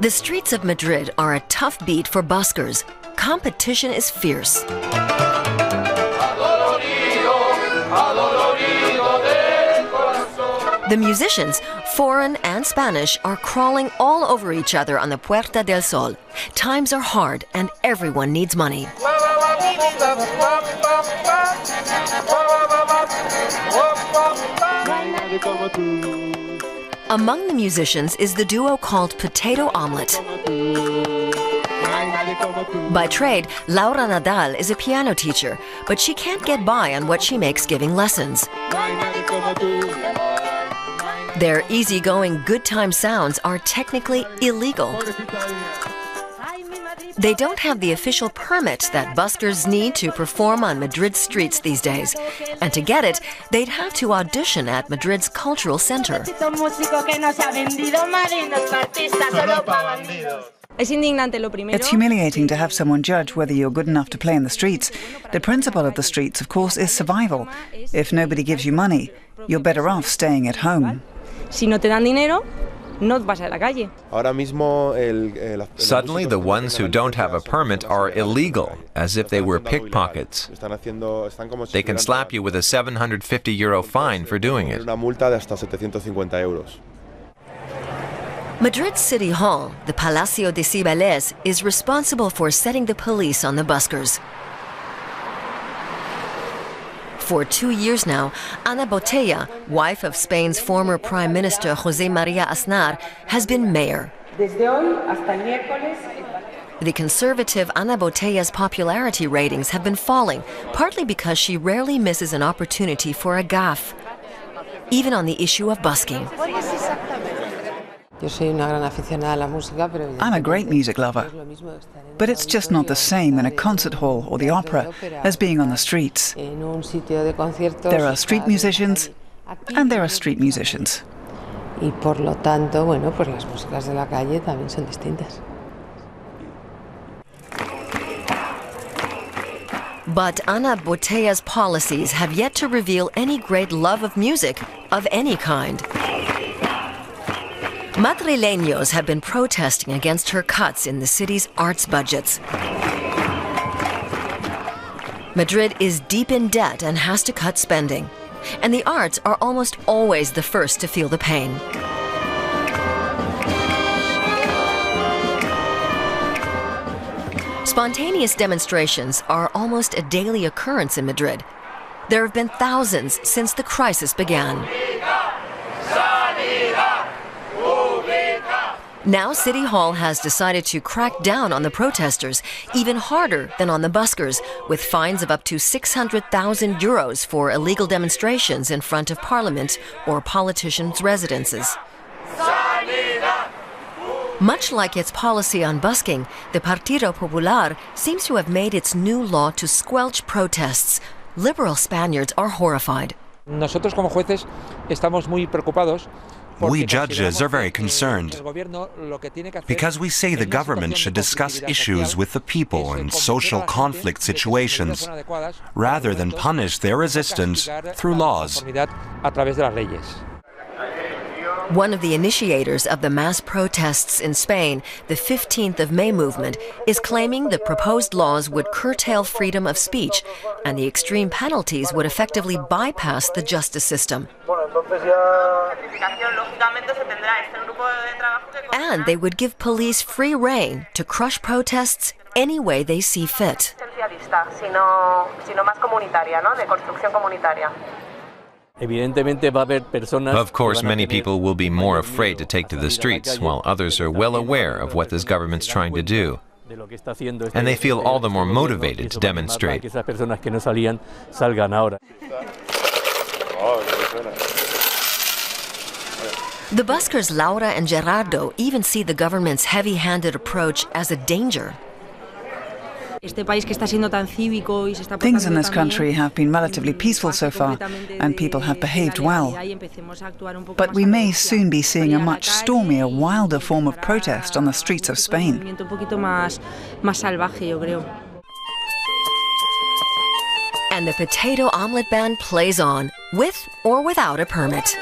The streets of Madrid are a tough beat for buskers. Competition is fierce. The musicians, foreign and Spanish, are crawling all over each other on the Puerta del Sol. Times are hard and everyone needs money. Among the musicians is the duo called Potato Omelette. By trade, Laura Nadal is a piano teacher, but she can't get by on what she makes giving lessons. Their easygoing, good-time sounds are technically illegal. They don't have the official permit that buskers need to perform on Madrid's streets these days. And to get it, they'd have to audition at Madrid's cultural center. It's humiliating to have someone judge whether you're good enough to play in the streets. The principle of the streets, of course, is survival. If nobody gives you money, you're better off staying at home. Suddenly, the ones who don't have a permit are illegal, as if they were pickpockets. They can slap you with a €750 fine for doing it. Madrid City Hall, the Palacio de Cibeles, is responsible for setting the police on the buskers. For 2 years now, Ana Botella, wife of Spain's former Prime Minister José María Aznar, has been mayor. The conservative Ana Botella's popularity ratings have been falling, partly because she rarely misses an opportunity for a gaffe, even on the issue of busking. I'm a great music lover, but it's just not the same in a concert hall or the opera as being on the streets. There are street musicians, and there are street musicians. But Ana Botella's policies have yet to reveal any great love of music of any kind. Madrileños have been protesting against her cuts in the city's arts budgets. Madrid is deep in debt and has to cut spending. And the arts are almost always the first to feel the pain. Spontaneous demonstrations are almost a daily occurrence in Madrid. There have been thousands since the crisis began. Now City Hall has decided to crack down on the protesters, even harder than on the buskers, with fines of up to €600,000 for illegal demonstrations in front of Parliament or politicians' residences. Much like its policy on busking, the Partido Popular seems to have made its new law to squelch protests. Liberal Spaniards are horrified. Nosotros como jueces estamos muy preocupados. We judges are very concerned because we say the government should discuss issues with the people in social conflict situations rather than punish their resistance through laws. One of the initiators of the mass protests in Spain, the 15th of May movement, is claiming the proposed laws would curtail freedom of speech and the extreme penalties would effectively bypass the justice system. And they would give police free rein to crush protests any way they see fit. Of course, many people will be more afraid to take to the streets, while others are well aware of what this government's trying to do. And they feel all the more motivated to demonstrate. The buskers Laura and Gerardo even see the government's heavy-handed approach as a danger. Things in this country have been relatively peaceful so far, and people have behaved well. But we may soon be seeing a much stormier, wilder form of protest on the streets of Spain. And the potato omelette band plays on, with or without a permit.